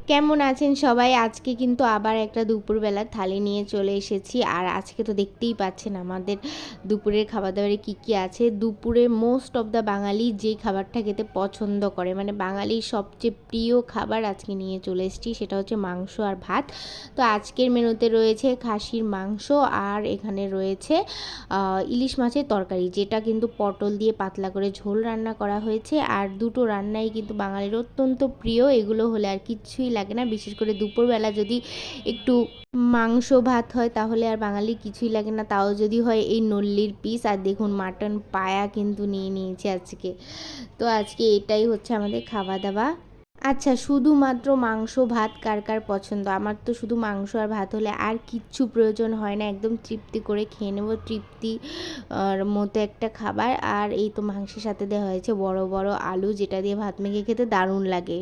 কেমন আছেন সবাই? আজকে কিন্তু আবার একটা দুপুরবেলার থালি নিয়ে চলে এসেছি। আর আজকে তো দেখতেই পাচ্ছেন আমাদের দুপুরের খাবার-দাবারে কী আছে। দুপুরে মোস্ট অফ দ্য বাঙালি যেই খাবারটা খেতে পছন্দ করে, মানে বাঙালির সবচেয়ে প্রিয় খাবার আজকে নিয়ে চলে এসেছি, সেটা হচ্ছে মাংস আর ভাত। তো আজকের মেনুতে রয়েছে খাসির মাংস আর এখানে রয়েছে ইলিশ মাছের তরকারি, যেটা কিন্তু পটল দিয়ে পাতলা করে ঝোল রান্না করা হয়েছে। আর দুটো রান্নাই কিন্তু বাঙালির অত্যন্ত প্রিয়। এগুলো হলে আর কিচ্ছুই লাগে না। বিশেষ করে দুপুরবেলা যদি একটু মাংস ভাত হয় তাহলে আর বাঙালির কিছুই লাগে না, তাও যদি হয় এই নল্লির পিস। আর দেখুন মাটন পায়া কিন্তু নিয়ে নিয়েছি আজকে। তো আজকে এটাই হচ্ছে আমাদের খাওয়া দাওয়া। আচ্ছা, শুধুমাত্র মাংস ভাত কার কার পছন্দ? আমার তো শুধু মাংস আর ভাত হলে আর কিচ্ছু প্রয়োজন হয় না, একদম তৃপ্তি করে খেয়ে নেব। তৃপ্তি মতো একটা খাবার। আর এই তো মাংসের সাথে দেওয়া হয়েছে বড় বড় আলু, যেটা দিয়ে ভাত মেখে খেতে দারুণ লাগে।